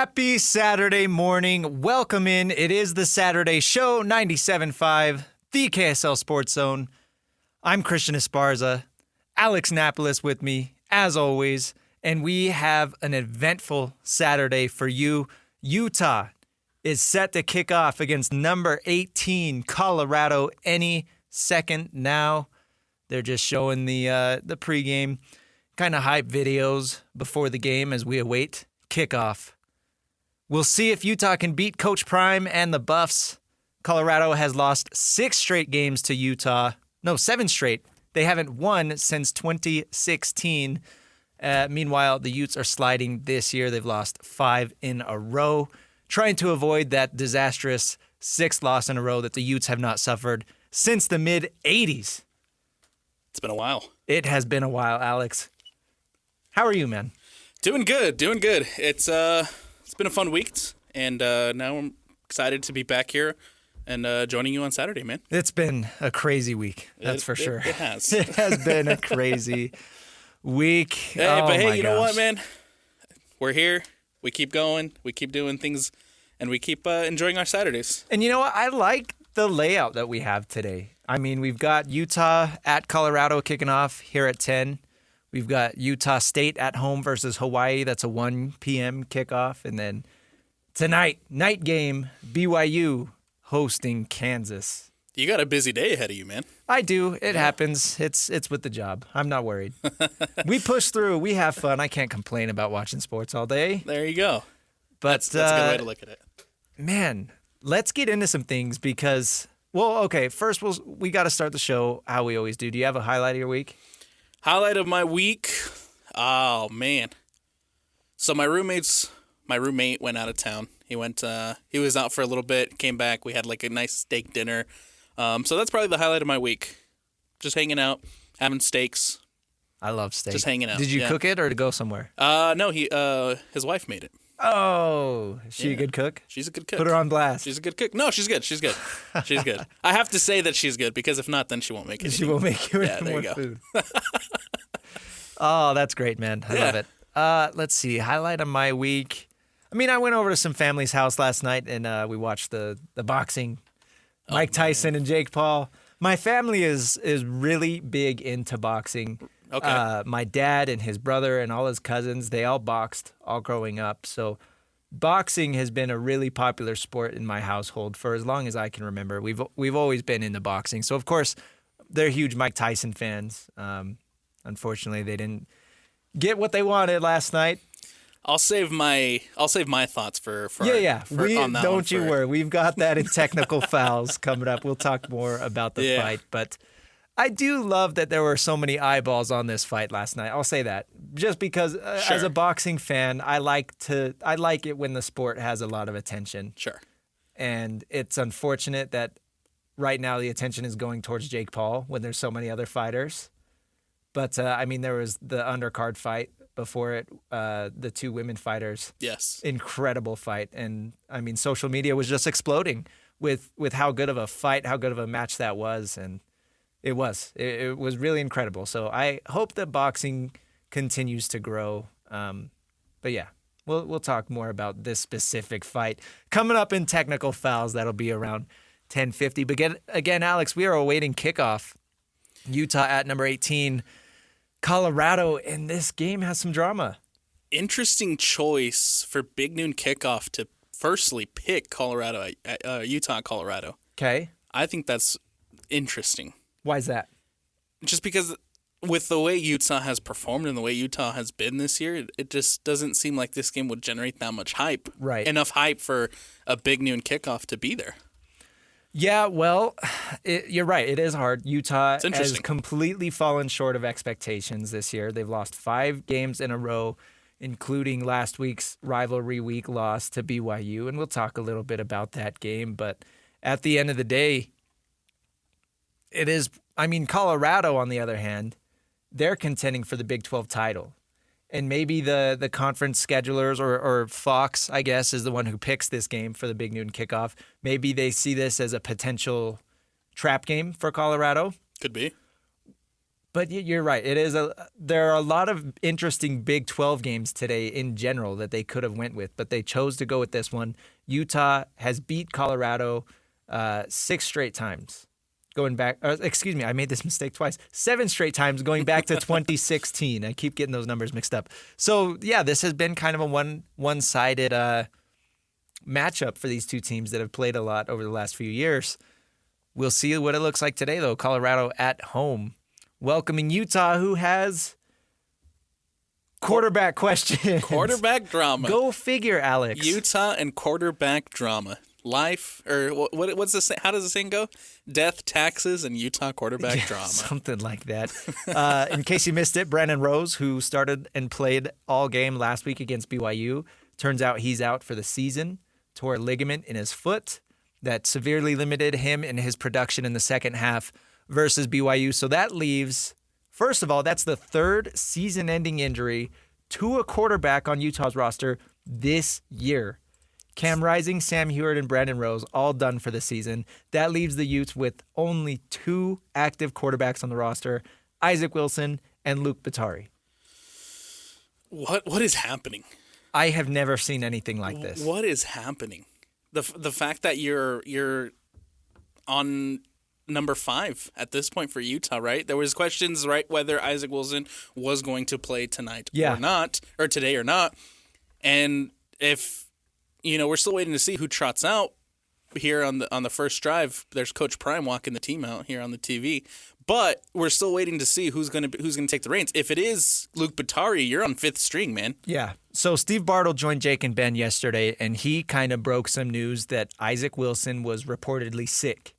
Happy Saturday morning. Welcome in. It is the Saturday Show, 97.5, the KSL Sports Zone. I'm Christian Esparza, Alex Napoles with me, as always, and we have an eventful Saturday for you. Utah is set to kick off against number 18, Colorado, any second now. They're just showing the pregame kind of hype videos before the game as we await kickoff. We'll see if Utah can beat Coach Prime and the Buffs. Colorado has lost 6 straight games to Utah. No, 7 straight. They haven't won since 2016. Meanwhile, the Utes are sliding this year. They've lost 5 in a row, trying to avoid that disastrous 6th loss in a row that the Utes have not suffered since the mid-'80s. It's been a while. It has been a while, Alex. How are you, man? Doing good. It's been a fun week, and now I'm excited to be back here and joining you on Saturday, man. It's been a crazy week, that's for sure. It has. It has been a crazy week. Hey, you know what, man? We're here. We keep going. We keep doing things, and we keep enjoying our Saturdays. And you know what? I like the layout that we have today. I mean, we've got Utah at Colorado kicking off here at 10. We've got Utah State at home versus Hawaii. That's a 1 p.m. kickoff. And then tonight, night game, BYU hosting Kansas. You got a busy day ahead of you, man. I do. It happens. It's with the job. I'm not worried. We push through. We have fun. I can't complain about watching sports all day. There you go. But that's a good way to look at it. Man, let's get into some things because, well, okay, first we got to start the show how we always do. Do you have a highlight of your week? Highlight of my week? Oh, man. So my roommate went out of town. He was out for a little bit, came back. We had like a nice steak dinner. So that's probably the highlight of my week. Just hanging out, having steaks. I love steak. Just hanging out. Did you cook it or to go somewhere? No, his wife made it. Oh, is she a good cook? She's a good cook. Put her on blast. She's a good cook. No, she's good. She's good. I have to say that she's good because if not, then she won't make it. She won't make you more food. Oh, that's great, man. I love it. Let's see. Highlight of my week. I mean, I went over to some family's house last night and we watched the boxing. Mike Tyson and Jake Paul. My family is really big into boxing. Okay. My dad and his brother and all his cousins, they all boxed all growing up. So boxing has been a really popular sport in my household for as long as I can remember. We've always been into boxing. So, of course, they're huge Mike Tyson fans. Unfortunately, they didn't get what they wanted last night. I'll save my thoughts for on that don't you worry. We've got that in technical fouls coming up. We'll talk more about the fight, but I do love that there were so many eyeballs on this fight last night. I'll say that just because as a boxing fan, I like it when the sport has a lot of attention. Sure. And it's unfortunate that right now the attention is going towards Jake Paul when there's so many other fighters. But I mean, there was the undercard fight before it, the 2 women fighters. Yes. Incredible fight. And I mean, social media was just exploding with how good of a fight, how good of a match that was. And it was really incredible. So I hope that boxing continues to grow. But yeah, we'll talk more about this specific fight coming up in technical fouls. That'll be around 10:50. But again, Alex, we are awaiting kickoff. Utah at number 18, Colorado, and this game has some drama. Interesting choice for big noon kickoff to firstly pick Colorado, Utah, Colorado. Okay. I think that's interesting. Why is that? Just because with the way Utah has performed and the way Utah has been this year, it just doesn't seem like this game would generate that much hype. Right. Enough hype for a big noon kickoff to be there. Yeah, well, you're right. It is hard. Utah has completely fallen short of expectations this year. They've lost 5 games in a row, including last week's rivalry week loss to BYU, and we'll talk a little bit about that game. But at the end of the day, it is, I mean, Colorado, on the other hand, they're contending for the Big 12 title. And maybe the conference schedulers or Fox, I guess, is the one who picks this game for the big noon kickoff. Maybe they see this as a potential trap game for Colorado. Could be. But you're right. There are a lot of interesting Big 12 games today in general that they could have went with, but they chose to go with this one. Utah has beat Colorado 6 straight times. I made this mistake twice. 7 straight times going back to 2016. I keep getting those numbers mixed up. So, yeah, this has been kind of a one-sided matchup for these two teams that have played a lot over the last few years. We'll see what it looks like today, though. Colorado at home, welcoming Utah, who has quarterback questions. Quarterback drama. Go figure, Alex. Utah and quarterback drama. Life, or what's the saying? How does the saying go? Death, taxes, and Utah quarterback drama. Something like that. In case you missed it, Brandon Rose, who started and played all game last week against BYU, turns out he's out for the season. Tore a ligament in his foot that severely limited him in his production in the second half versus BYU. So that leaves, first of all, that's the 3rd season-ending injury to a quarterback on Utah's roster this year. Cam Rising, Sam Heward, and Brandon Rose all done for the season. That leaves the Utes with only 2 active quarterbacks on the roster, Isaac Wilson and Luke Batari. What is happening? I have never seen anything like this. What is happening? The fact that you're on number 5 at this point for Utah, right? There was questions, right, whether Isaac Wilson was going to play tonight or not, or today or not. And if, we're still waiting to see who trots out here on the first drive. There's Coach Prime walking the team out here on the TV. But we're still waiting to see who's gonna take the reins. If it is Luke Batari, you're on 5th string, man. Yeah. So Steve Bartle joined Jake and Ben yesterday, and he kind of broke some news that Isaac Wilson was reportedly sick,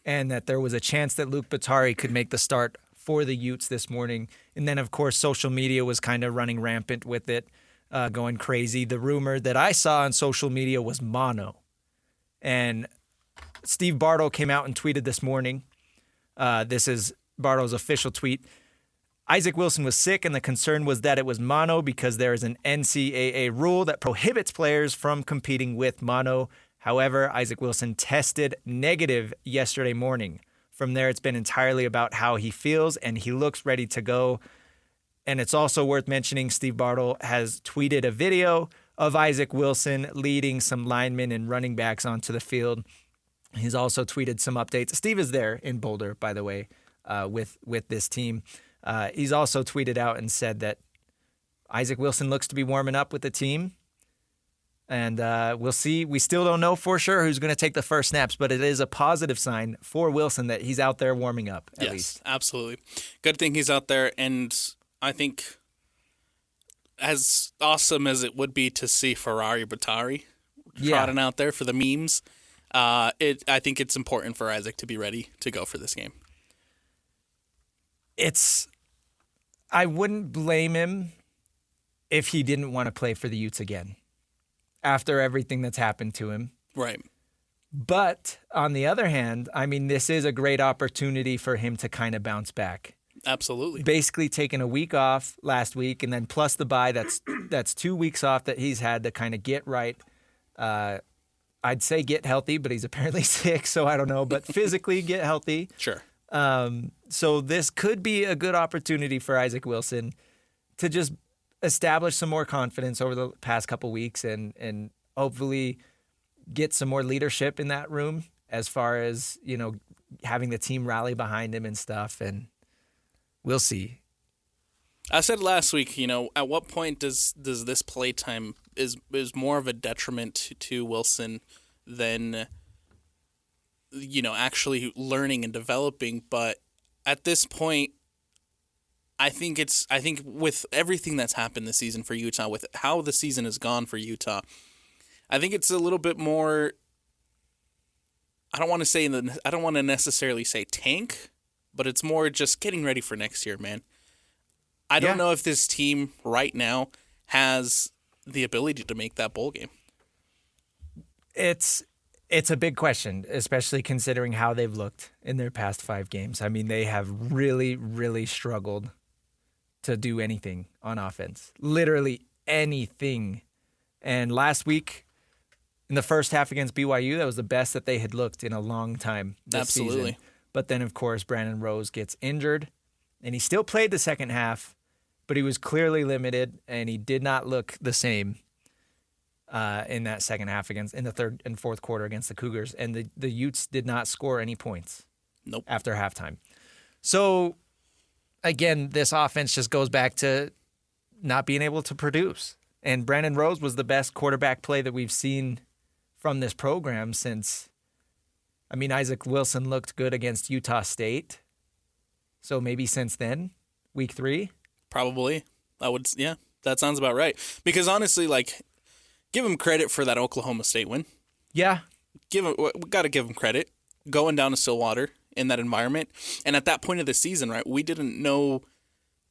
and that there was a chance that Luke Batari could make the start for the Utes this morning. And then, of course, social media was kind of running rampant with it, going crazy. The rumor that I saw on social media was mono, and Steve Bartle came out and tweeted this morning. This is Bartle's official tweet. Isaac Wilson was sick, and the concern was that it was mono because there is an NCAA rule that prohibits players from competing with mono. However, Isaac Wilson tested negative yesterday morning. From there, it's been entirely about how he feels, and he looks ready to go. And it's also worth mentioning Steve Bartle has tweeted a video of Isaac Wilson leading some linemen and running backs onto the field. He's also tweeted some updates. Steve is there in Boulder, by the way, with this team. He's also tweeted out and said that Isaac Wilson looks to be warming up with the team. And we'll see. We still don't know for sure who's going to take the first snaps, but it is a positive sign for Wilson that he's out there warming up, at least. Yes, absolutely. Good thing he's out there. And I think as awesome as it would be to see Ferrari Batari trotting out there for the memes, I think it's important for Isaac to be ready to go for this game. I wouldn't blame him if he didn't want to play for the Utes again after everything that's happened to him. Right. But on the other hand, I mean, this is a great opportunity for him to kind of bounce back. Absolutely. Basically taking a week off last week and then plus the bye, that's 2 weeks off that he's had to kind of get right. I'd say get healthy, but he's apparently sick, so I don't know. But physically get healthy. Sure. So this could be a good opportunity for Isaac Wilson to just establish some more confidence over the past couple weeks and hopefully get some more leadership in that room as far as, having the team rally behind him and stuff. And we'll see. I said last week, at what point does this playtime is more of a detriment to Wilson than actually learning and developing? But at this point, I think with everything that's happened this season for Utah, with how the season has gone for Utah, I think it's a little bit more. I don't want to necessarily say tank, but it's more just getting ready for next year, man. I don't know if this team right now has the ability to make that bowl game. It's a big question, especially considering how they've looked in their past 5 games. I mean, they have really, really struggled to do anything on offense. Literally anything. And last week, in the first half against BYU, that was the best that they had looked in a long time this season. But then, of course, Brandon Rose gets injured. And he still played the second half, but he was clearly limited, and he did not look the same in that second half in the third and fourth quarter against the Cougars. And the Utes did not score any points after halftime. So, again, this offense just goes back to not being able to produce. And Brandon Rose was the best quarterback play that we've seen from this program since, Isaac Wilson looked good against Utah State. So maybe since then, week 3? Probably. That sounds about right. Because honestly, give him credit for that Oklahoma State win. Yeah. We got to give him credit. Going down to Stillwater in that environment. And at that point of the season, right, we didn't know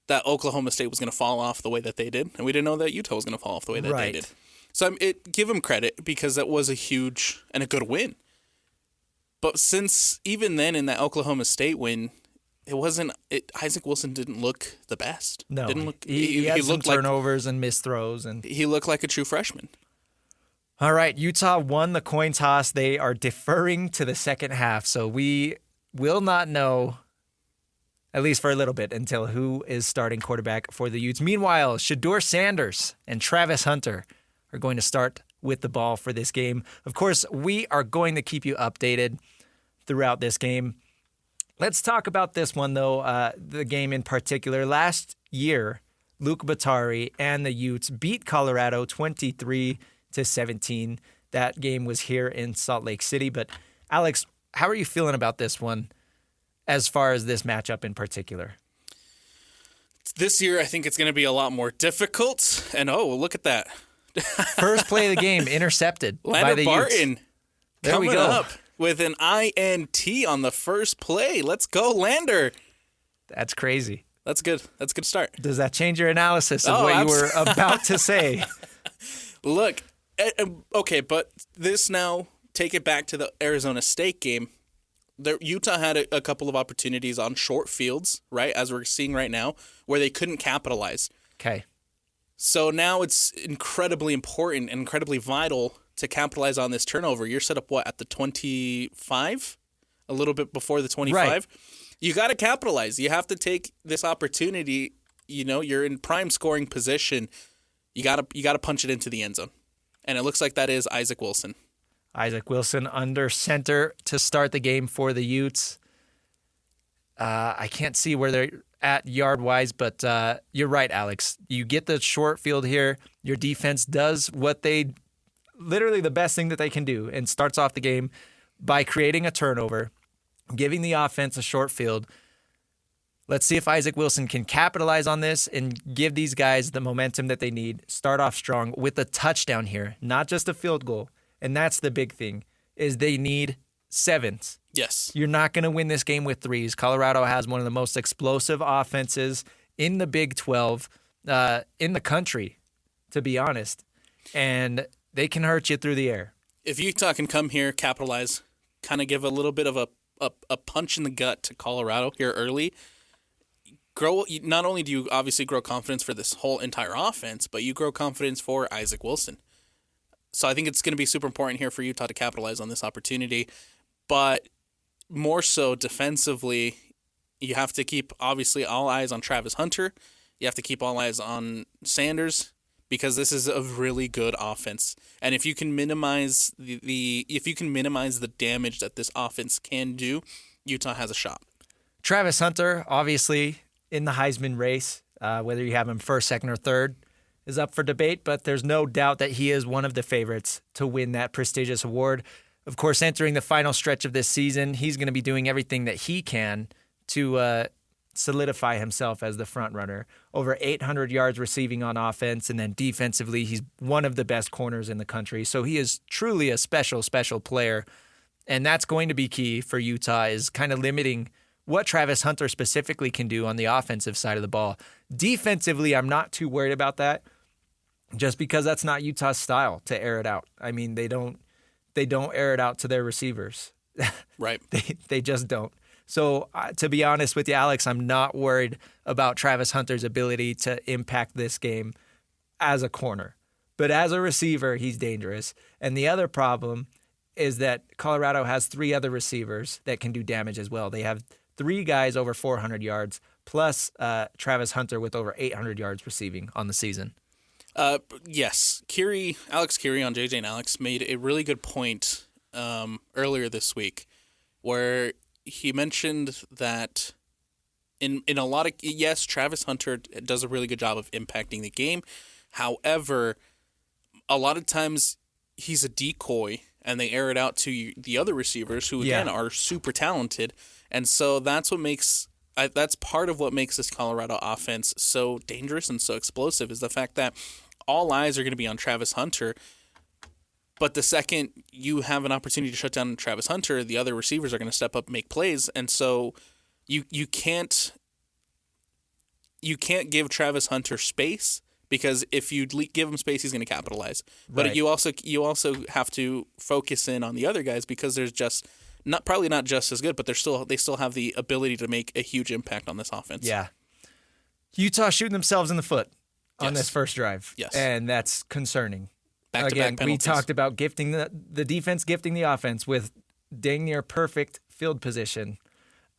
that Oklahoma State was going to fall off the way that they did. And we didn't know that Utah was going to fall off the way that they did. So give him credit because that was a huge and a good win. But since even then in that Oklahoma State win, Isaac Wilson didn't look the best. No, didn't look. He had some turnovers and missed throws, and he looked like a true freshman. All right, Utah won the coin toss. They are deferring to the second half, so we will not know, at least for a little bit, until who is starting quarterback for the Utes. Meanwhile, Shedeur Sanders and Travis Hunter are going to start with the ball for this game. Of course, we are going to keep you updated throughout this game. Let's talk about this one, though, the game in particular. Last year, Luke Batari and the Utes beat Colorado 23-17. That game was here in Salt Lake City. But, Alex, how are you feeling about this one as far as this matchup in particular? This year, I think it's going to be a lot more difficult. And, look at that. First play of the game, intercepted by the Barton Utes. There we coming go. up with an INT on the first play. Let's go, Lander. That's crazy. That's good. That's a good start. Does that change your analysis of what you were about to say? Look, okay, but this now, take it back to the Arizona State game. Utah had a couple of opportunities on short fields, right, as we're seeing right now, where they couldn't capitalize. Okay. So now it's incredibly important and incredibly vital to capitalize on this turnover. You're set up, at the 25? A little bit before the 25? Right. You got to capitalize. You have to take this opportunity. You're in prime scoring position. You got to punch it into the end zone. And it looks like that is Isaac Wilson. Isaac Wilson under center to start the game for the Utes. I can't see where they're at yard-wise, but you're right, Alex. You get the short field here. Your defense does literally the best thing that they can do, and starts off the game by creating a turnover, giving the offense a short field. Let's see if Isaac Wilson can capitalize on this and give these guys the momentum that they need. Start off strong with a touchdown here, not just a field goal. And that's the big thing, is they need 7s. Yes. You're not going to win this game with 3s. Colorado has one of the most explosive offenses in the Big 12, in the country, to be honest. And they can hurt you through the air. If Utah can come here, capitalize, kind of give a little bit of a punch in the gut to Colorado here early, not only do you obviously grow confidence for this whole entire offense, but you grow confidence for Isaac Wilson. So I think it's going to be super important here for Utah to capitalize on this opportunity. But more so defensively, you have to keep, obviously, all eyes on Travis Hunter. You have to keep all eyes on Sanders, because this is a really good offense. And if you can minimize the damage that this offense can do, Utah has a shot. Travis Hunter, obviously, in the Heisman race, whether you have him first, second, or third, is up for debate, but there's no doubt that he is one of the favorites to win that prestigious award. Of course, entering the final stretch of this season, he's going to be doing everything that he can to solidify himself as the front runner. Over 800 yards receiving on offense, and then defensively, he's one of the best corners in the country. So he is truly a special, special player, and that's going to be key for Utah, is kind of limiting what Travis Hunter specifically can do on the offensive side of the ball. Defensively, I'm not too worried about that, just because that's not Utah's style to air it out. I mean, they don't air it out to their receivers. Right. They just don't. So to be honest with you, Alex, I'm not worried about Travis Hunter's ability to impact this game as a corner. But as a receiver, he's dangerous. And the other problem is that Colorado has 3 other receivers that can do damage as well. They have 3 guys over 400 yards, plus Travis Hunter with over 800 yards receiving on the season. Yes. Alex Curie on JJ and Alex made a really good point earlier this week where he mentioned that in a lot of, yes, Travis Hunter does a really good job of impacting the game. However, a lot of times he's a decoy and they air it out to the other receivers who, again, are super talented. And so that's part of what makes this Colorado offense so dangerous and so explosive is the fact that all eyes are going to be on Travis Hunter. But the second you have an opportunity to shut down Travis Hunter, the other receivers are going to step up and make plays. And so you can't give Travis Hunter space, because if you give him space, he's going to capitalize. But Right. you also have to focus in on the other guys, because there's just probably not just as good, but they still have the ability to make a huge impact on this offense. Yeah. Utah shooting themselves in the foot on this first drive. Yes. And that's concerning. Back-to-back penalties. We talked about gifting the defense, gifting the offense with dang near perfect field position.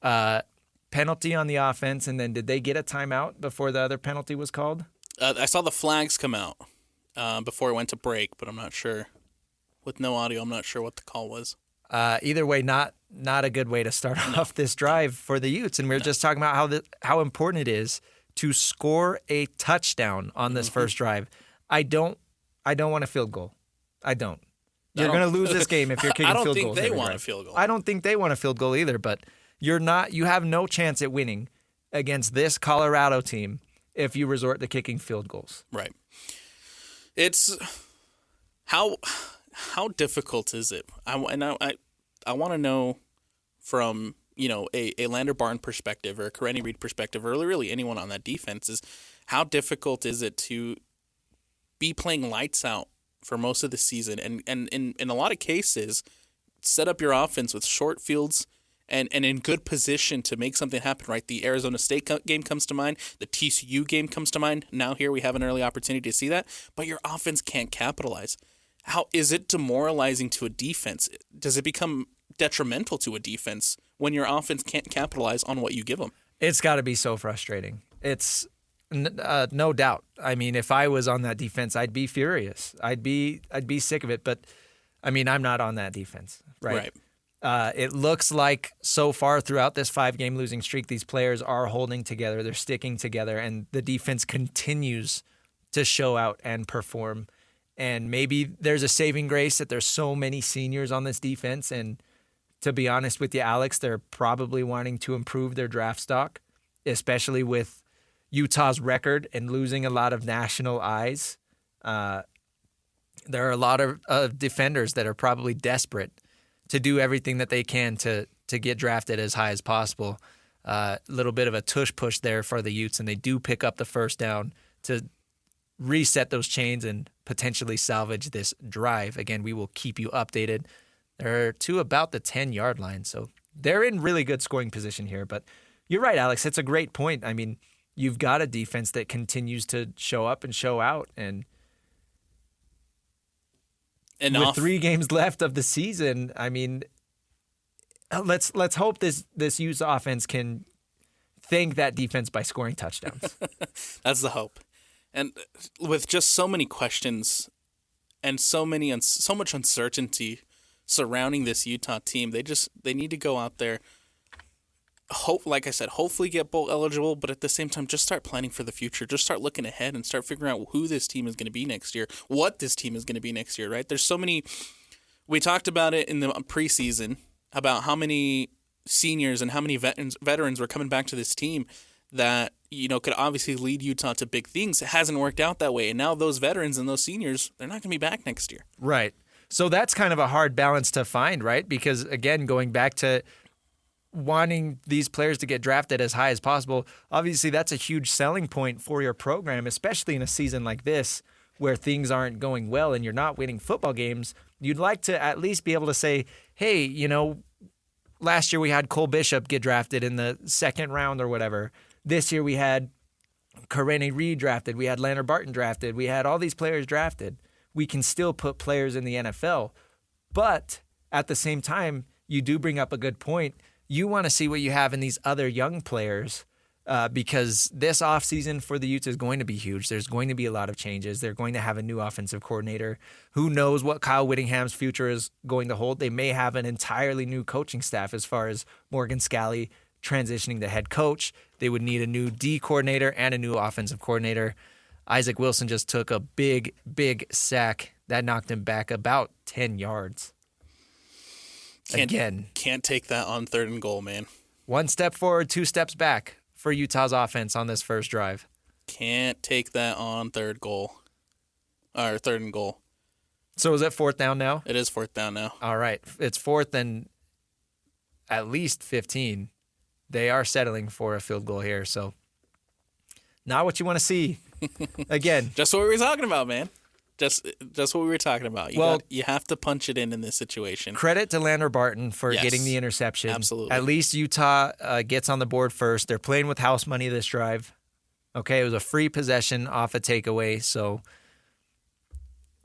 Penalty on the offense, and then did they get a timeout before the other penalty was called? I saw the flags come out before it went to break, but I'm not sure. With no audio, I'm not sure what the call was. Either way, not a good way to start off this drive for the Utes. And we were just talking about how important it is to score a touchdown on this first drive. I don't want a field goal. I don't. You're going to lose this game if you're kicking field goals. I don't think they every want drive. a field goal. I don't think they want a field goal either, but you have no chance at winning against this Colorado team if you resort to kicking field goals. Right. It's how difficult is it? I want to know from a Lander Barton perspective or a Karenni Reed perspective, or really anyone on that defense, is how difficult is it to be playing lights out for most of the season, and in a lot of cases set up your offense with short fields and in good position to make something happen, right? The Arizona State game comes to mind. The TCU game comes to mind. Now here we have an early opportunity to see that, but your offense can't capitalize. How is it demoralizing to a defense? Does it become detrimental to a defense when your offense can't capitalize on what you give them? It's got to be so frustrating. It's no doubt. I mean, if I was on that defense, I'd be furious. I'd be sick of it. But I mean, I'm not on that defense, right? It looks like so far throughout this 5-game losing streak, these players are holding together. They're sticking together, and the defense continues to show out and perform. And maybe there's a saving grace that there's so many seniors on this defense. And to be honest with you, Alex, they're probably wanting to improve their draft stock, especially with Utah's record and losing a lot of national eyes. There are a lot of defenders that are probably desperate to do everything that they can to get drafted as high as possible. A little bit of a tush push there for the Utes, and they do pick up the first down to reset those chains and potentially salvage this drive. Again, we will keep you updated. They're to about the 10-yard line, so they're in really good scoring position here. But you're right, Alex. It's a great point. I mean, you've got a defense that continues to show up and show out, and with 3 games left of the season, I mean, let's hope this Utes offense can thank that defense by scoring touchdowns. That's the hope. And with just so many questions and so much uncertainty surrounding this Utah team, they need to go out there, like I said, hopefully get bowl eligible, but at the same time, just start planning for the future. Just start looking ahead and start figuring out who this team is going to be next year, what this team is going to be next year, right? There's so many. We talked about it in the preseason about how many seniors and how many veterans were coming back to this team that could obviously lead Utah to big things. It hasn't worked out that way, and now those veterans and those seniors, they're not going to be back next year. Right. So that's kind of a hard balance to find, right? Because again, going back to wanting these players to get drafted as high as possible, obviously that's a huge selling point for your program, especially in a season like this where things aren't going well and you're not winning football games. You'd like to at least be able to say, hey, last year we had Cole Bishop get drafted in the 2nd round or whatever. This year we had Karenni Reed drafted. We had Lander Barton drafted. We had all these players drafted. We can still put players in the NFL. But at the same time, you do bring up a good point. You want to see what you have in these other young players because this offseason for the Utes is going to be huge. There's going to be a lot of changes. They're going to have a new offensive coordinator. Who knows what Kyle Whittingham's future is going to hold? They may have an entirely new coaching staff as far as Morgan Scalley transitioning to head coach. They would need a new D coordinator and a new offensive coordinator. Isaac Wilson just took a big, big sack. That knocked him back about 10 yards. Can't take that on 3rd and goal, man. 1 step forward, 2 steps back for Utah's offense on this first drive. Can't take that on 3rd goal. Or 3rd and goal. So is it 4th down now? It is 4th down now. All right. It's 4th and at least 15. They are settling for a field goal here, so not what you want to see. Again. Just what we were talking about, man. Just what we were talking about. You have to punch it in this situation. Credit to Lander Barton for getting the interception. Absolutely. At least Utah gets on the board first. They're playing with house money this drive. Okay, it was a free possession off a takeaway, so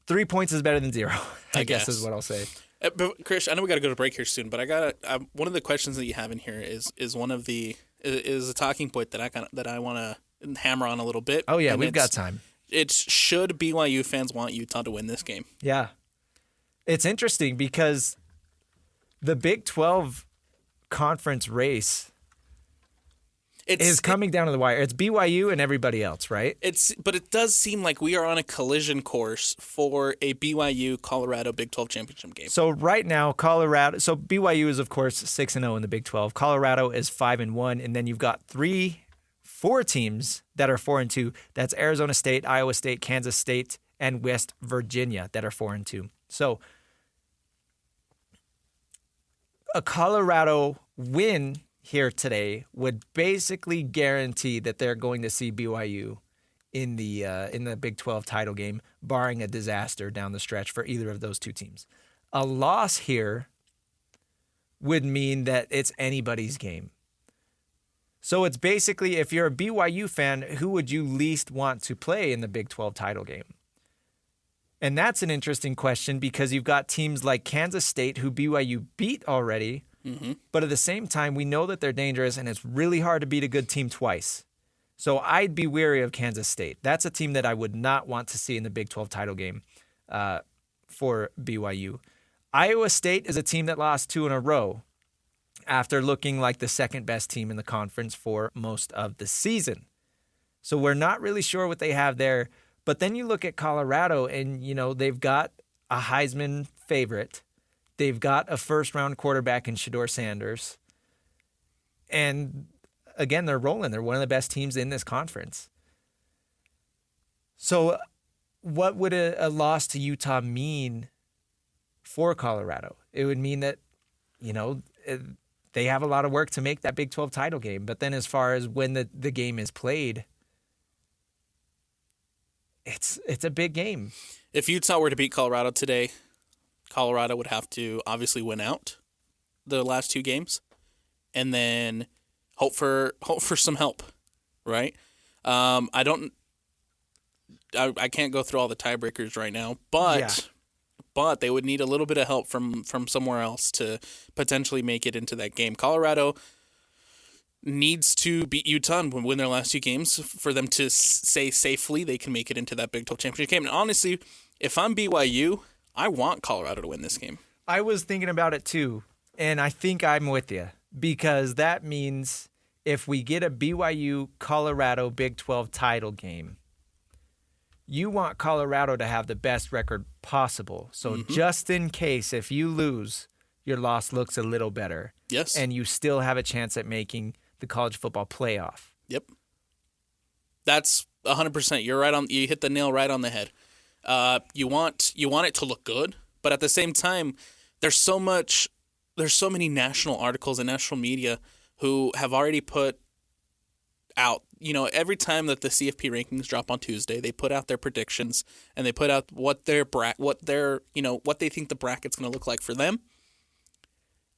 3 points is better than 0, I guess is what I'll say. But Chris, I know we got to go to break here soon, but one of the questions that you have in here is a talking point that I want to hammer on a little bit. Oh yeah, we've got time. It's should BYU fans want Utah to win this game? Yeah. It's interesting because the Big 12 conference race is coming down to the wire. It's BYU and everybody else, right? But it does seem like we are on a collision course for a BYU-Colorado Big 12 championship game. So right now, BYU is, of course, 6-0 in the Big 12. Colorado is 5-1, and then you've got 4 teams that are 4-2. That's Arizona State, Iowa State, Kansas State, and West Virginia that are 4-2. So a Colorado win here today would basically guarantee that they're going to see BYU in the Big 12 title game, barring a disaster down the stretch for either of those two teams. A loss here would mean that it's anybody's game. So it's basically, if you're a BYU fan, who would you least want to play in the Big 12 title game? And that's an interesting question because you've got teams like Kansas State, who BYU beat already, but at the same time, we know that they're dangerous, and it's really hard to beat a good team twice. So I'd be wary of Kansas State. That's a team that I would not want to see in the Big 12 title game for BYU. Iowa State is a team that lost 2 in a row after looking like the second best team in the conference for most of the season. So we're not really sure what they have there. But then you look at Colorado and, they've got a Heisman favorite. They've got a first-round quarterback in Shedeur Sanders. And, again, they're rolling. They're one of the best teams in this conference. So what would a loss to Utah mean for Colorado? It would mean that, they have a lot of work to make that Big 12 title game. But then as far as when the game is played, it's a big game. If Utah were to beat Colorado today, Colorado would have to obviously win out the last 2 games and then hope for some help, right? I can't go through all the tiebreakers right now, but they would need a little bit of help from somewhere else to potentially make it into that game. Colorado needs to beat Utah and win their last 2 games for them to say safely they can make it into that Big 12 championship game. And honestly, if I'm BYU, I want Colorado to win this game. I was thinking about it too, and I think I'm with you because that means if we get a BYU-Colorado Big 12 title game, you want Colorado to have the best record possible. So just in case, if you lose, your loss looks a little better. Yes. And you still have a chance at making the college football playoff. Yep. That's 100%. You're right on. You hit the nail right on the head. You want it to look good, but at the same time, there's so many national articles and national media who have already put out, every time that the CFP rankings drop on Tuesday, they put out their predictions and they put out what they think the bracket's going to look like for them.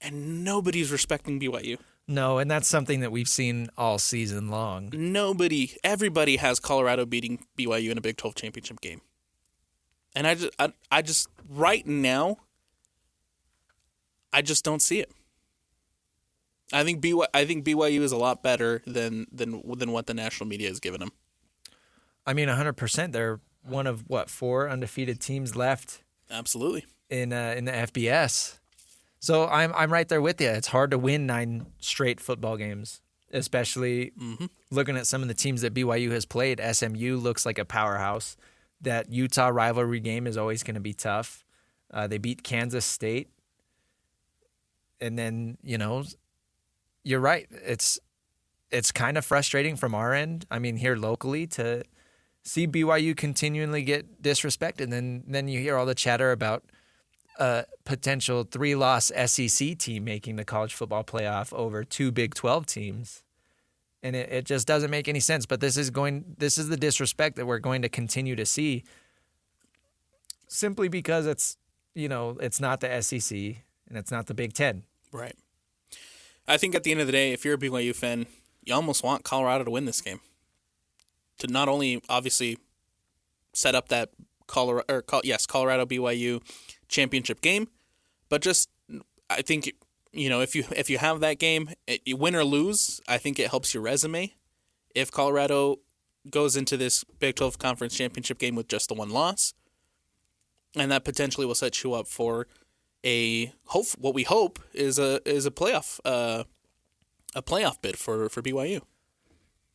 And nobody's respecting BYU. No, and that's something that we've seen all season long. Everybody has Colorado beating BYU in a Big 12 championship game. And I just right now, I just don't see it. I think BYU is a lot better than what the national media has given them. I mean, 100%. They're one of, 4 undefeated teams left Absolutely. in the FBS. So I'm right there with you. It's hard to win 9 straight football games, especially looking at some of the teams that BYU has played. SMU looks like a powerhouse. That Utah rivalry game is always going to be tough. They beat Kansas State. And then, you're right. It's kind of frustrating from our end. I mean, here locally to see BYU continually get disrespected. And then you hear all the chatter about a potential 3-loss SEC team making the college football playoff over 2 Big 12 teams. And it just doesn't make any sense. But this is the disrespect that we're going to continue to see simply because it's not the SEC and it's not the Big Ten. Right. I think at the end of the day, if you're a BYU fan, you almost want Colorado to win this game. To not only obviously set up that Colorado BYU championship game, but just I think if you have that game, you win or lose, I think it helps your resume. If Colorado goes into this Big 12 Conference Championship game with just the 1 loss, and that potentially will set you up for what we hope is a playoff bid for BYU.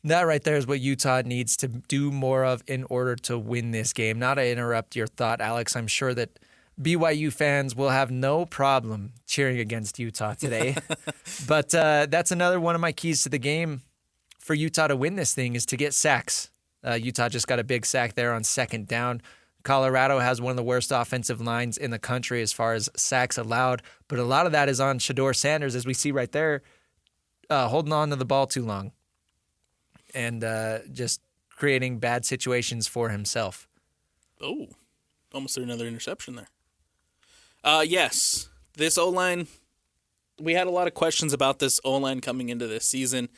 That right there is what Utah needs to do more of in order to win this game. Not to interrupt your thought, Alex, I'm sure that BYU fans will have no problem cheering against Utah today. But that's another one of my keys to the game for Utah to win this thing is to get sacks. Utah just got a big sack there on 2nd down. Colorado has one of the worst offensive lines in the country as far as sacks allowed, but a lot of that is on Shedeur Sanders, as we see right there, holding on to the ball too long and just creating bad situations for himself. Oh, almost threw another interception there. Yes, this O-line, we had a lot of questions about this O-line coming into this season.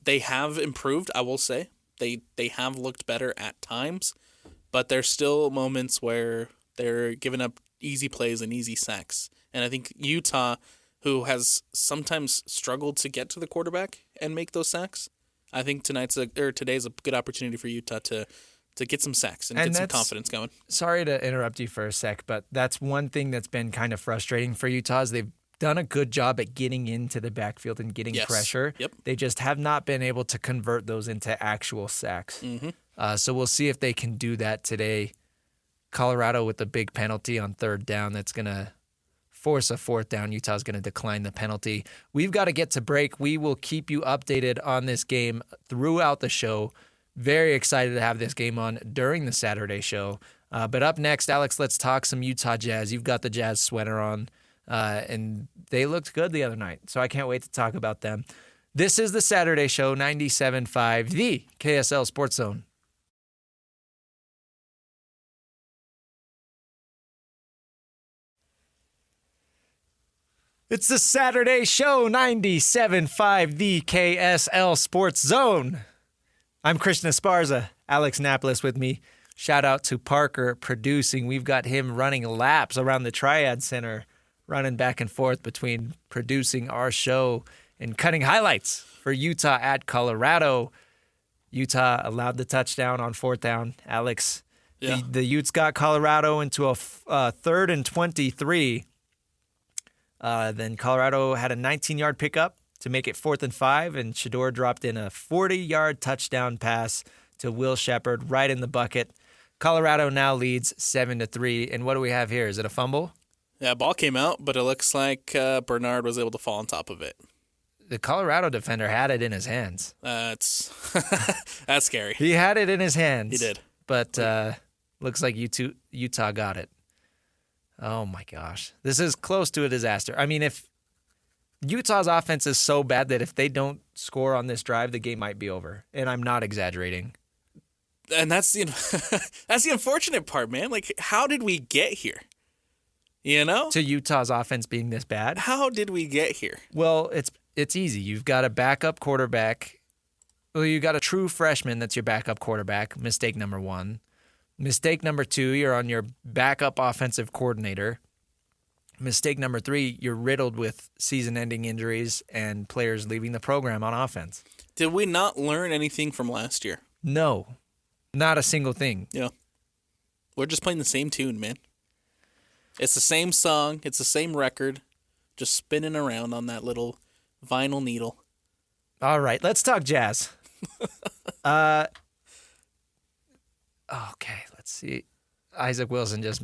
They have improved, I will say. They have looked better at times, but there's still moments where they're giving up easy plays and easy sacks. And I think Utah, who has sometimes struggled to get to the quarterback and make those sacks, I think today's a good opportunity for Utah to get some sacks and get some confidence going. Sorry to interrupt you for a sec, but that's one thing that's been kind of frustrating for Utah is they've done a good job at getting into the backfield and getting pressure. Yep. They just have not been able to convert those into actual sacks. So we'll see if they can do that today. Colorado with the big penalty on 3rd down that's going to force a 4th down. Utah's going to decline the penalty. We've got to get to break. We will keep you updated on this game throughout the show. Very excited to have this game on during the Saturday show. But up next, Alex, let's talk some Utah Jazz. You've got the Jazz sweater on, and they looked good the other night, so I can't wait to talk about them. This is the Saturday show, 97.5, the KSL Sports Zone. It's the Saturday show, 97.5, the KSL Sports Zone. I'm Christian Esparza, Alex Napoles with me. Shout out to Parker producing. We've got him running laps around the Triad Center, running back and forth between producing our show and cutting highlights for Utah at Colorado. Utah allowed the touchdown on 4th down. Alex, the Utes got Colorado into a 3rd and 23. Then Colorado had a 19-yard pickup to make it 4th and 5, and Shedeur dropped in a 40-yard touchdown pass to Will Shepard right in the bucket. Colorado now leads 7-3. And what do we have here? Is it a fumble? Yeah, ball came out, but it looks like Bernard was able to fall on top of it. The Colorado defender had it in his hands. That's scary. He had it in his hands. He did. But looks like Utah got it. Oh, my gosh. This is close to a disaster. I mean, if Utah's offense is so bad that if they don't score on this drive, the game might be over. And I'm not exaggerating. And that's the unfortunate part, man. Like, how did we get here? You know? To Utah's offense being this bad? How did we get here? Well, it's easy. You've got a backup quarterback. Well, you got a true freshman that's your backup quarterback. Mistake number 1. Mistake number 2, you're on your backup offensive coordinator. Mistake number 3, you're riddled with season-ending injuries and players leaving the program on offense. Did we not learn anything from last year? No, not a single thing. Yeah. We're just playing the same tune, man. It's the same song. It's the same record. Just spinning around on that little vinyl needle. All right, let's talk Jazz. Okay, let's see. Isaac Wilson just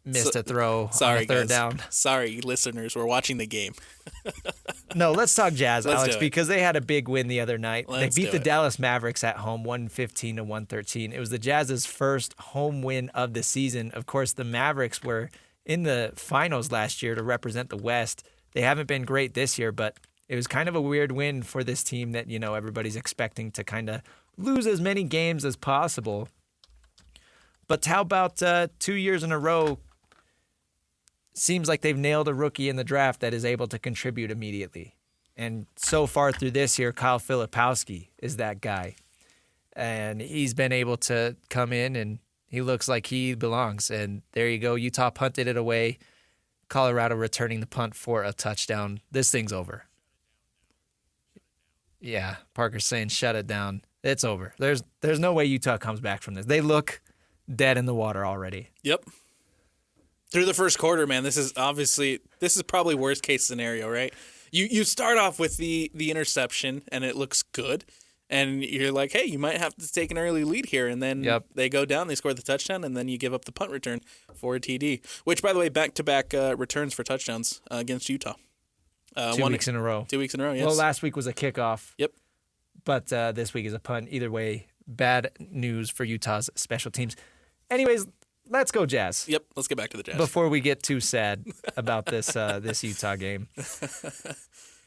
missed a throw on a third down. Sorry, listeners. We're watching the game. No, let's talk Jazz, Let's Alex, do it. because they had a big win the other night. Let's they beat do the it. Dallas Mavericks at home, 115-113. It was the Jazz's first home win of the season. Of course, the Mavericks were in the finals last year to represent the West. They haven't been great this year, but it was kind of a weird win for this team that, you know, everybody's expecting to kind of lose as many games as possible. But how about 2 years in a row? Seems like they've nailed a rookie in the draft that is able to contribute immediately. And so far through this year, Kyle Filipowski is that guy. And he's been able to come in and he looks like he belongs. And there you go. Utah punted it away. Colorado returning the punt for a touchdown. This thing's over. Yeah, Parker's saying shut it down. It's over. There's no way Utah comes back from this. They look dead in the water already. Yep. Through the first quarter, man, this is probably worst case scenario, right? You start off with the interception and it looks good, and you're like, hey, you might have to take an early lead here, and then they go down, they score the touchdown, and then you give up the punt return for a TD. Which, by the way, back-to-back returns for touchdowns against Utah. 2 weeks in a row. 2 weeks in a row, yes. Well, last week was a kickoff. Yep. But this week is a punt. Either way, bad news for Utah's special teams. Anyways, let's go Jazz. Yep, let's get back to the Jazz. Before we get too sad about this Utah game.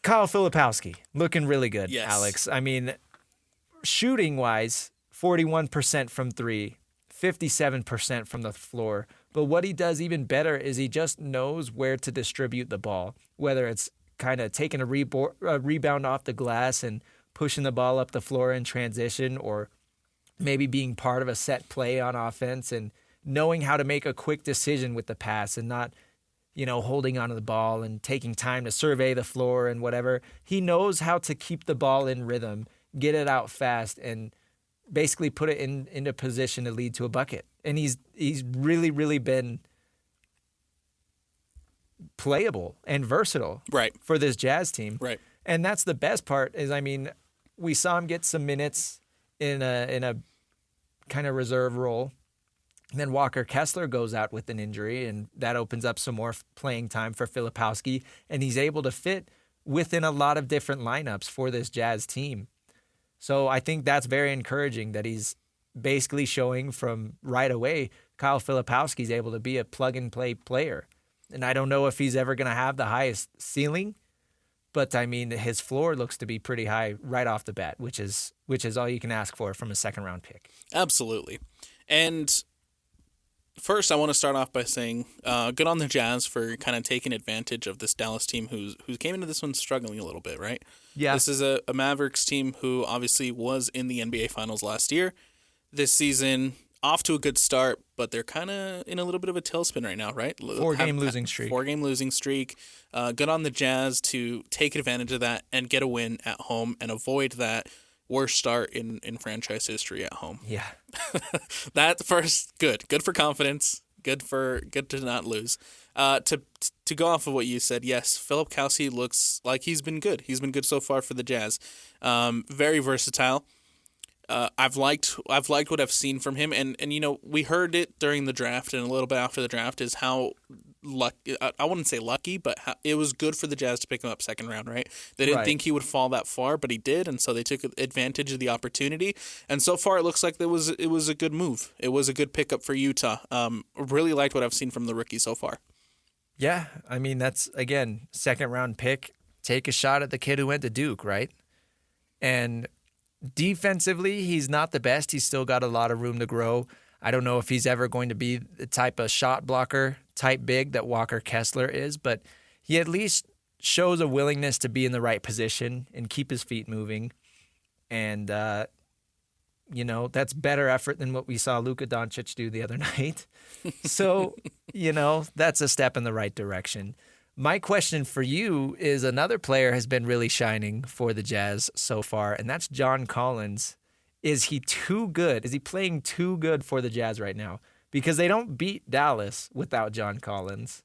Kyle Filipowski, looking really good, yes. Alex. I mean, shooting-wise, 41% from 3, 57% from the floor. But what he does even better is he just knows where to distribute the ball, whether it's kind of taking a rebound off the glass and pushing the ball up the floor in transition, or maybe being part of a set play on offense and knowing how to make a quick decision with the pass and not, holding onto the ball and taking time to survey the floor and whatever. He knows how to keep the ball in rhythm, get it out fast, and basically put it into position to lead to a bucket. And he's really, really been playable and versatile for this Jazz team. Right. And that's the best part is, we saw him get some minutes in a kind of reserve role. And then Walker Kessler goes out with an injury, and that opens up some more playing time for Filipowski, and he's able to fit within a lot of different lineups for this Jazz team. So I think that's very encouraging that he's basically showing from right away Kyle Filipowski's able to be a plug-and-play player. And I don't know if he's ever going to have the highest ceiling, but his floor looks to be pretty high right off the bat, which is all you can ask for from a second-round pick. Absolutely. And first, I want to start off by saying good on the Jazz for kind of taking advantage of this Dallas team who came into this one struggling a little bit, right? Yeah. This is a Mavericks team who obviously was in the NBA Finals last year. This season, off to a good start, but they're kind of in a little bit of a tailspin right now, right? 4-game losing streak. 4-game losing streak. Good on the Jazz to take advantage of that and get a win at home and avoid that worst start in franchise history at home. Yeah. That first, good for confidence, good to not lose. To go off of what you said, yes, Filipowski looks like he's been good. He's been good so far for the Jazz. Very versatile. I've liked what I've seen from him, and we heard it during the draft and a little bit after the draft is how I wouldn't say lucky, but it was good for the Jazz to pick him up second round, right? They didn't think he would fall that far, but he did, and so they took advantage of the opportunity. And so far, it looks like it was a good move. It was a good pickup for Utah. Really liked what I've seen from the rookie so far. Yeah, that's, again, second-round pick. Take a shot at the kid who went to Duke, right? And defensively, he's not the best. He's still got a lot of room to grow. I don't know if he's ever going to be the type of shot blocker, type big that Walker Kessler is, but he at least shows a willingness to be in the right position and keep his feet moving. And, that's better effort than what we saw Luka Doncic do the other night. So That's a step in the right direction. My question for you is another player has been really shining for the Jazz so far, and that's John Collins. Is he too good? Is he playing too good for the Jazz right now? Because they don't beat Dallas without John Collins.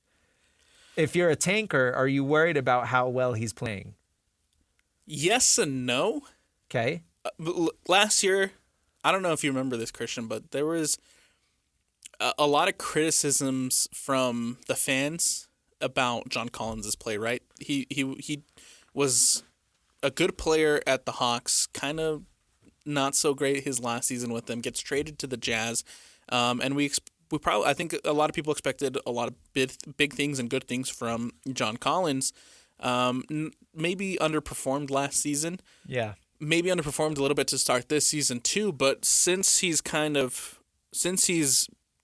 If you're a tanker, are you worried about how well he's playing? Yes and no. Okay. Last year, I don't know if you remember this, Christian, but there was a lot of criticisms from the fans about John Collins' play, right? He was a good player at the Hawks, kind of not so great his last season with them, gets traded to the Jazz, and we probably, I think a lot of people expected a lot of big things and good things from John Collins. Maybe underperformed last season. Yeah. Maybe underperformed a little bit to start this season too, but since he's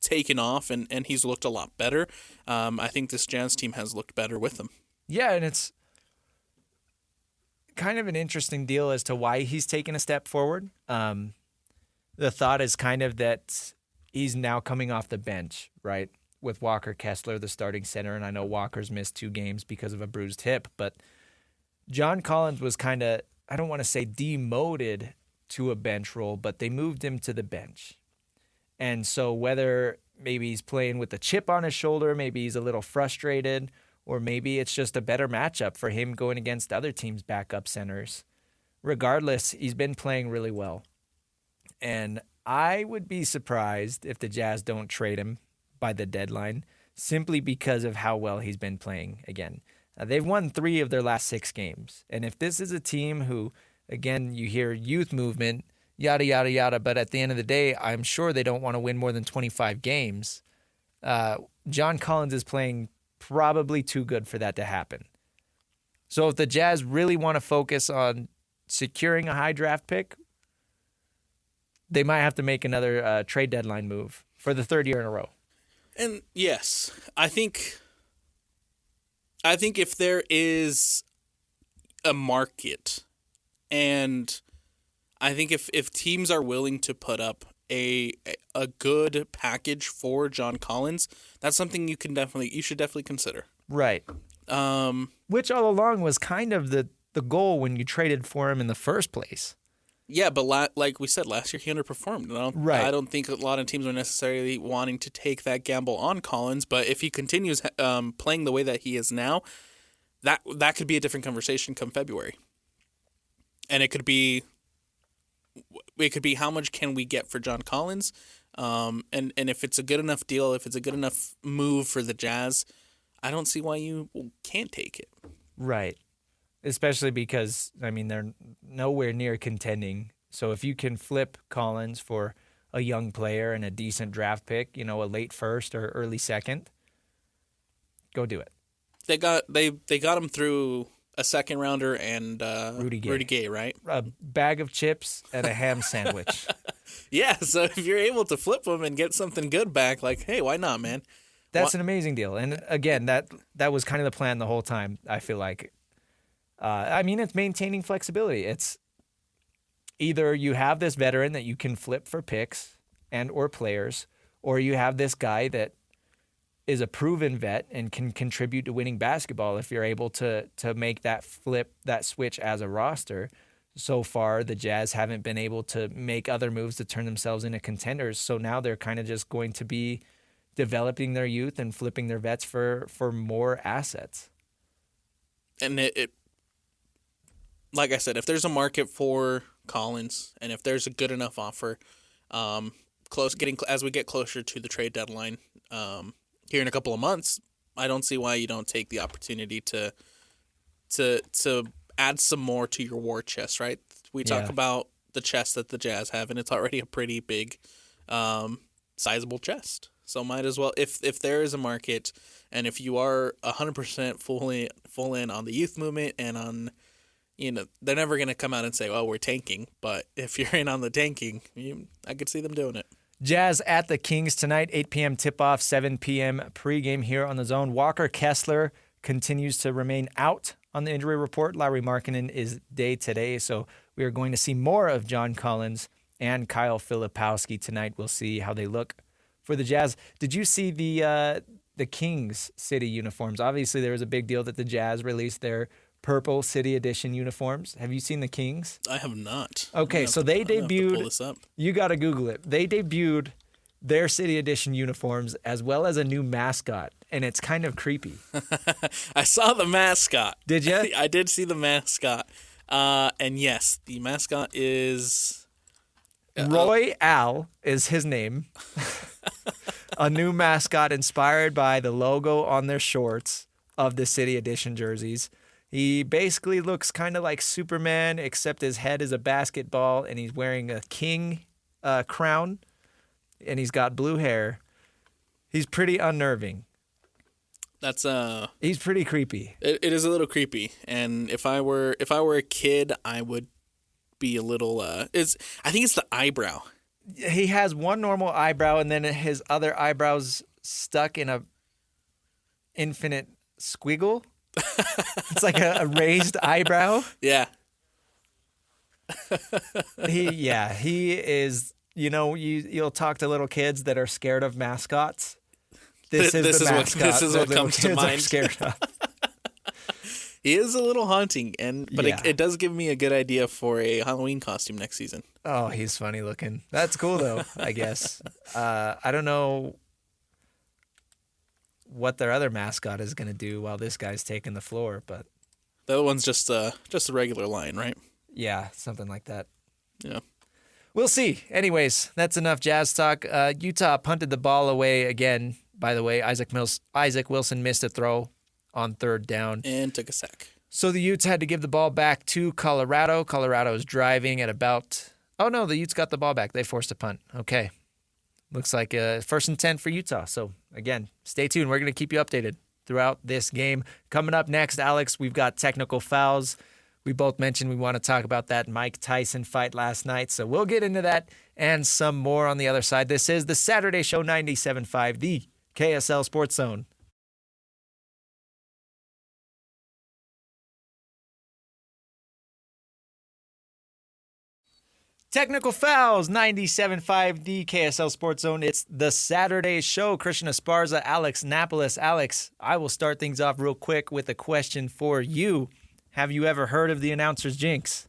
taken off and he's looked a lot better, I think this Jazz team has looked better with him. Yeah, and it's kind of an interesting deal as to why he's taken a step forward. The thought is kind of that he's now coming off the bench, right, with Walker Kessler, the starting center, and I know Walker's missed 2 games because of a bruised hip, but John Collins was kind of, I don't want to say demoted to a bench role, but they moved him to the bench. And so whether maybe he's playing with a chip on his shoulder, maybe he's a little frustrated, or maybe it's just a better matchup for him going against other teams' backup centers. Regardless, he's been playing really well. And I would be surprised if the Jazz don't trade him by the deadline, simply because of how well he's been playing again. They've won 3 of their last 6 games. And if this is a team who, again, you hear youth movement, yada, yada, yada, but at the end of the day, I'm sure they don't want to win more than 25 games. John Collins is playing probably too good for that to happen. So if the Jazz really want to focus on securing a high draft pick, they might have to make another trade deadline move for the 3rd year in a row. And yes, I think if there is a market, and I think if teams are willing to put up a good package for John Collins, that's something you should definitely consider. Right. Which all along was kind of the goal when you traded for him in the first place. Yeah, but like we said, last year he underperformed. Right. I don't think a lot of teams are necessarily wanting to take that gamble on Collins, but if he continues playing the way that he is now, that could be a different conversation come February. And it could be how much can we get for John Collins, and if it's a good enough deal, if it's a good enough move for the Jazz, I don't see why you can't take it. Right. Especially because, I mean, they're nowhere near contending. So if you can flip Collins for a young player and a decent draft pick, a late first or early second, go do it. They got him through a second rounder and Rudy Gay, right? A bag of chips and a ham sandwich. Yeah, so if you're able to flip him and get something good back, like, hey, why not, man? That's an amazing deal. And again, that was kind of the plan the whole time, I feel like. It's maintaining flexibility. It's either you have this veteran that you can flip for picks and or players, or you have this guy that is a proven vet and can contribute to winning basketball if you're able to make that flip, that switch as a roster. So far, the Jazz haven't been able to make other moves to turn themselves into contenders. So now they're kind of just going to be developing their youth and flipping their vets for more assets. And it like I said, if there's a market for Collins and if there's a good enough offer, as we get closer to the trade deadline, here in a couple of months, I don't see why you don't take the opportunity to add some more to your war chest, right? We talk about the chest that the Jazz have, and it's already a pretty big, sizable chest. So might as well, if there is a market, and if you are 100% full in on the youth movement and on, they're never going to come out and say, "Oh, we're tanking." But if you're in on the tanking, I could see them doing it. Jazz at the Kings tonight, 8 p.m. tip-off, 7 p.m. pregame here on the Zone. Walker Kessler continues to remain out on the injury report. Lauri Markkanen is day today, so we are going to see more of John Collins and Kyle Filipowski tonight. We'll see how they look for the Jazz. Did you see the the Kings city uniforms. Obviously, there was a big deal that the Jazz released their purple city edition uniforms. Have you seen the Kings? I have not. Okay, so they I'm gonna have to pull debuted. this up. You got to Google it. They debuted their city edition uniforms as well as a new mascot, and it's kind of creepy. I saw the mascot. Did you? I did see the mascot. And yes, the mascot is Roy Al is his name. A new mascot inspired by the logo on their shorts of the city edition jerseys. He basically looks kind of like Superman, except his head is a basketball, and he's wearing a king crown, and he's got blue hair. He's pretty unnerving. That's He's pretty creepy. It is a little creepy, and if I were a kid, I would be a little. I think it's the eyebrow. He has one normal eyebrow, and then his other eyebrow's stuck in a infinite squiggle. It's like a raised eyebrow. Yeah. He is. You know, you'll talk to little kids that are scared of mascots. This is the mascot this is that what little comes to kids are mind. scared of. He is a little haunting, but Yeah. it does give me a good idea for a Halloween costume next season. Oh, he's funny looking. That's cool though, I guess. I don't know what their other mascot is going to do while this guy's taking the floor, but The other one's just a regular lion, right? yeah, something like that. Yeah. We'll see. Anyways, that's enough Jazz talk. Utah punted the ball away again. By the way, Isaac Wilson missed a throw on third down. And took a sack. So the Utes had to give the ball back to Colorado. Colorado is driving at about... Oh, no, the Utes got the ball back. They forced a punt. Okay. Looks like 1st and 10 for Utah. So, again, stay tuned. We're going to keep you updated throughout this game. Coming up next, Alex, we've got technical fouls. We both mentioned we want to talk about that Mike Tyson fight last night. So we'll get into that and some more on the other side. This is the Saturday Show 97.5, the KSL Sports Zone. Technical fouls, 97.5, the KSL Sports Zone. It's the Saturday Show. Christian Esparza, Alex Napoles. Alex, I will start things off real quick with a question for you. Have you ever heard of the announcer's jinx?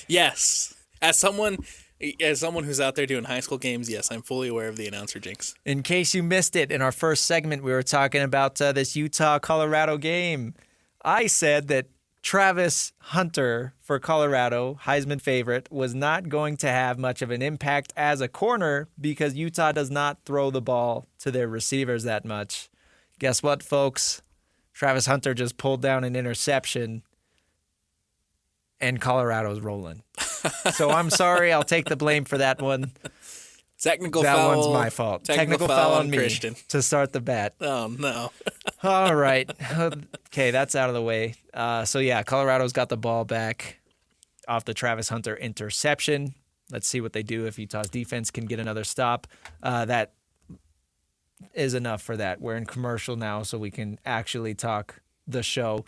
Yes. As someone who's out there doing high school games, yes, I'm fully aware of the announcer jinx. In case you missed it, in our first segment, we were talking about this Utah-Colorado game. I said that Travis Hunter for Colorado, Heisman favorite, was not going to have much of an impact as a corner because Utah does not throw the ball to their receivers that much. Guess what, folks? Travis Hunter just pulled down an interception, and Colorado's rolling. So I'm sorry. I'll take the blame for that one. Technical that foul. one's my fault. Technical foul on me Christian to start the bat. Oh, no. All right. Okay, that's out of the way. So, yeah, Colorado's got the ball back off the Travis Hunter interception. Let's see what they do if Utah's defense can get another stop. That is enough for that. We're in commercial now, so we can actually talk the show.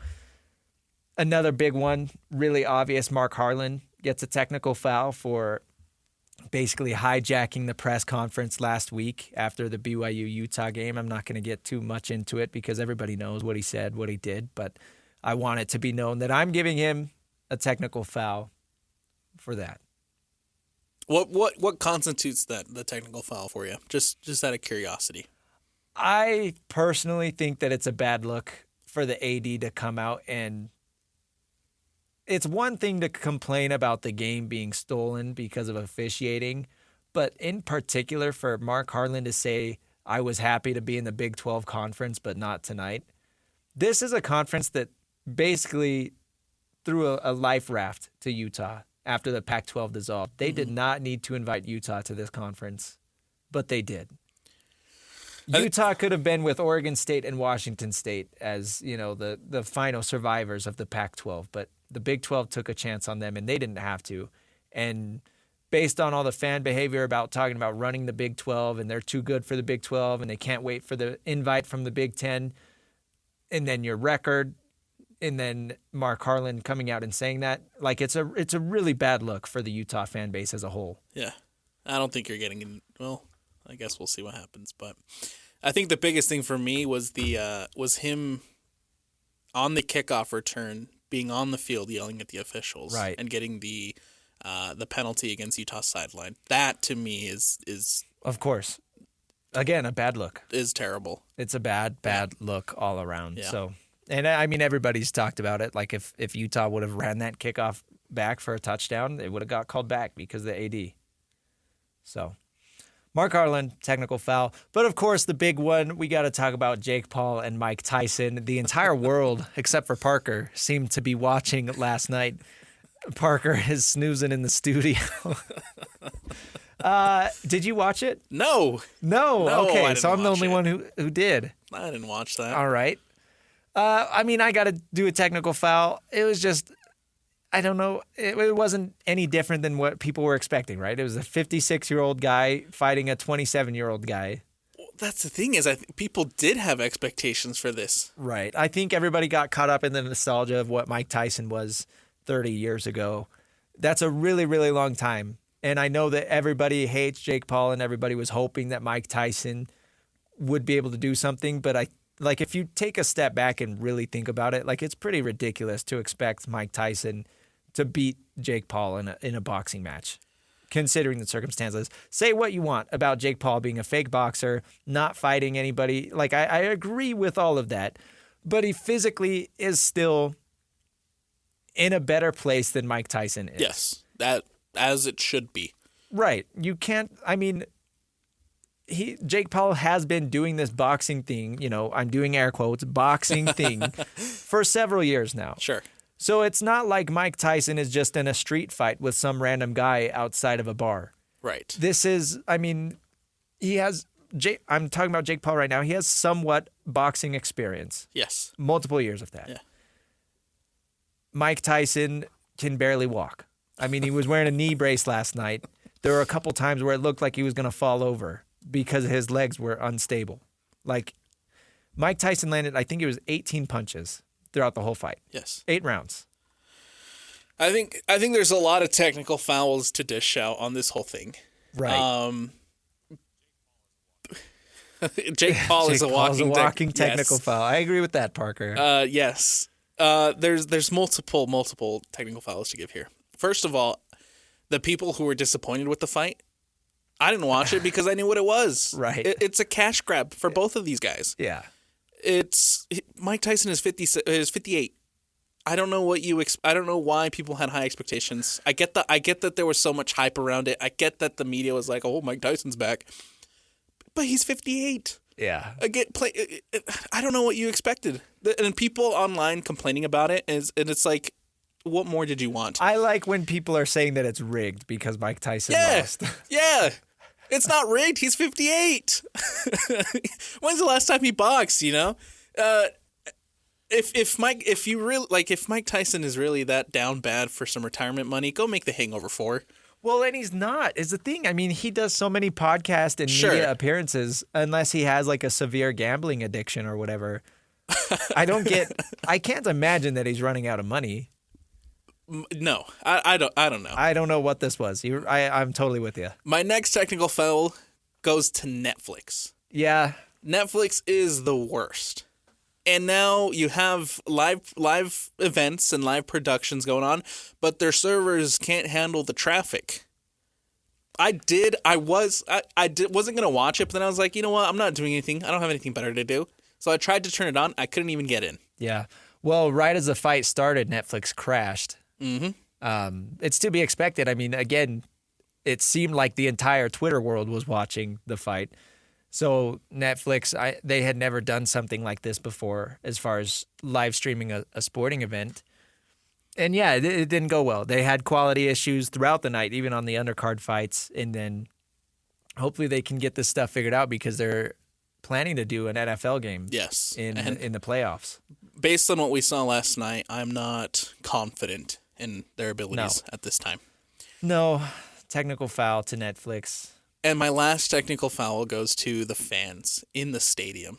Another big one, really obvious, Mark Harlan gets a technical foul for basically hijacking the press conference last week after the BYU-Utah game. I'm not going to get too much into it because everybody knows what he said, what he did, but I want it to be known that I'm giving him a technical foul for that. What constitutes the technical foul for you? Just out of curiosity. I personally think that it's a bad look for the AD to come out and it's one thing to complain about the game being stolen because of officiating, but in particular for Mark Harlan to say, I was happy to be in the Big 12 conference, but not tonight. This is a conference that basically threw a life raft to Utah after the Pac-12 dissolved. They did not need to invite Utah to this conference, but they did. Utah could have been with Oregon State and Washington State as, you know, the final survivors of the Pac-12, but the Big 12 took a chance on them, and they didn't have to. And based on all the fan behavior about talking about running the Big 12, and they're too good for the Big 12, and they can't wait for the invite from the Big 10, and then your record, and then Mark Harlan coming out and saying that, like it's a really bad look for the Utah fan base as a whole. Yeah. I don't think you're getting in. Well, I guess we'll see what happens. But I think the biggest thing for me was was him on the kickoff return being on the field yelling at the officials, Right. and getting the penalty against Utah's sideline. That to me is Of course. Again, a bad look. is terrible. It's a bad look all around. Yeah. So, and I mean, everybody's talked about it. Like if Utah would have ran that kickoff back for a touchdown, it would have got called back because of the AD. So, Mark Harlan, technical foul. But of course, the big one, we got to talk about Jake Paul and Mike Tyson. The entire world, except for Parker, seemed to be watching last night. Parker is snoozing in the studio. Did you watch it? No, No. I Okay, didn't so I'm the watch only it. one who did. I didn't watch that. All right. I mean, I got to do a technical foul. It was just, I don't know. It wasn't any different than what people were expecting, right? It was a 56-year-old guy fighting a 27-year-old guy. That's the thing is, people did have expectations for this. Right. I think everybody got caught up in the nostalgia of what Mike Tyson was 30 years ago. That's a really, really long time. And I know that everybody hates Jake Paul and everybody was hoping that Mike Tyson would be able to do something. But if you take a step back and really think about it, like it's pretty ridiculous to expect Mike Tyson to beat Jake Paul in a boxing match, considering the circumstances. Say what you want about Jake Paul being a fake boxer, not fighting anybody. Like I agree with all of that, but he physically is still in a better place than Mike Tyson is. Yes, that as it should be. Right. You can't, I mean, Jake Paul has been doing this boxing thing, I'm doing air quotes, boxing thing for several years now. Sure. So it's not like Mike Tyson is just in a street fight with some random guy outside of a bar. Right. This is, I mean, I'm talking about Jake Paul right now. He has somewhat boxing experience. Yes. Multiple years of that. Yeah. Mike Tyson can barely walk. I mean, he was wearing a knee brace last night. There were a couple times where it looked like he was going to fall over because his legs were unstable. Like, Mike Tyson landed, I think it was 18 punches throughout the whole fight. Yes. 8 rounds. I think there's a lot of technical fouls to dish out on this whole thing. Right. Jake Paul is a walking technical foul. I agree with that, Parker. Yes. There's multiple technical fouls to give here. First of all, the people who were disappointed with the fight, I didn't watch it because I knew what it was. Right. It's a cash grab for both of these guys. Yeah. Mike Tyson is 58. I don't know I don't know why people had high expectations. I get that there was so much hype around it. I get that the media was like, "Oh, Mike Tyson's back," but he's 58. Yeah. I don't know what you expected, and people online complaining about it and it's like, what more did you want? I like when people are saying that it's rigged because Mike Tyson lost. Yeah. It's not rigged. He's 58. When's the last time he boxed, If Mike Tyson is really that down bad for some retirement money, go make The Hangover 4. Well, and he's not, is the thing. I mean, he does so many podcasts and Sure. media appearances, unless he has like a severe gambling addiction or whatever. I can't imagine that he's running out of money. No, I don't know. I don't know what this was. I'm totally with you. My next technical foul goes to Netflix. Yeah. Netflix is the worst. And now you have live events and live productions going on, but their servers can't handle the traffic. Wasn't going to watch it, but then I was like, you know what? I'm not doing anything. I don't have anything better to do. So I tried to turn it on. I couldn't even get in. Yeah. Well, right as the fight started, Netflix crashed. Mm-hmm. It's to be expected. I mean, again, it seemed like the entire Twitter world was watching the fight. So Netflix, they had never done something like this before as far as live streaming a sporting event. And yeah, it didn't go well. They had quality issues throughout the night, even on the undercard fights. And then hopefully they can get this stuff figured out because they're planning to do an NFL game. Yes. In the playoffs. Based on what we saw last night, I'm not confident in their abilities at this time. No, technical foul to Netflix. And my last technical foul goes to the fans in the stadium.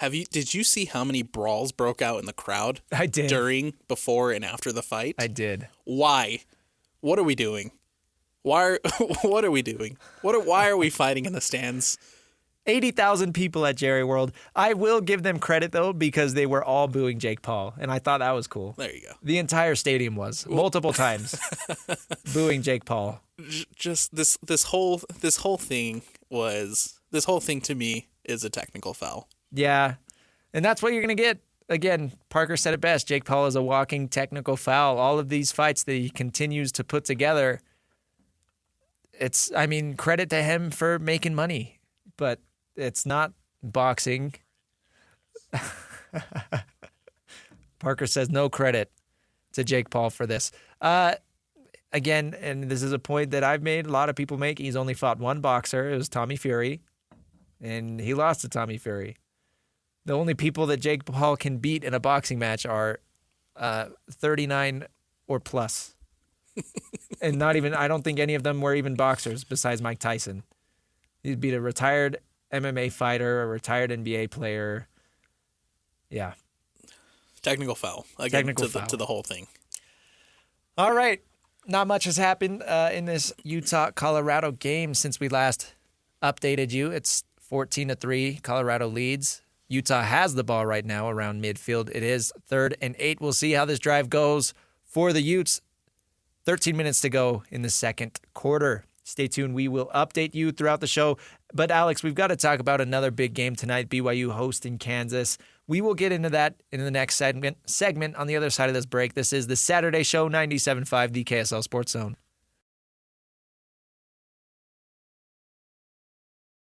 Did you see how many brawls broke out in the crowd? I did. During, before, and after the fight? I did. Why? What are we doing? What are we doing? Why are we fighting in the stands? 80,000 people at Jerry World. I will give them credit, though, because they were all booing Jake Paul, and I thought that was cool. There you go. The entire stadium was, multiple times, booing Jake Paul. Just this whole thing to me is a technical foul. Yeah, and that's what you're going to get. Again, Parker said it best. Jake Paul is a walking technical foul. All of these fights that he continues to put together, credit to him for making money, but it's not boxing. Parker says no credit to Jake Paul for this. Again, and this is a point that I've made, a lot of people make, he's only fought one boxer. It was Tommy Fury, and he lost to Tommy Fury. The only people that Jake Paul can beat in a boxing match are 39 or plus. And not even, I don't think any of them were even boxers besides Mike Tyson. He'd beat a retired MMA fighter, a retired NBA player. Yeah. Technical foul. Again, to the whole thing. All right. Not much has happened in this Utah-Colorado game since we last updated you. It's 14-3. Colorado leads. Utah has the ball right now around midfield. It is 3rd and 8. We'll see how this drive goes for the Utes. 13 minutes to go in the second quarter. Stay tuned. We will update you throughout the show. But, Alex, we've got to talk about another big game tonight, BYU hosting Kansas. We will get into that in the next segment on the other side of this break. This is the Saturday Show, 97.5, the KSL Sports Zone.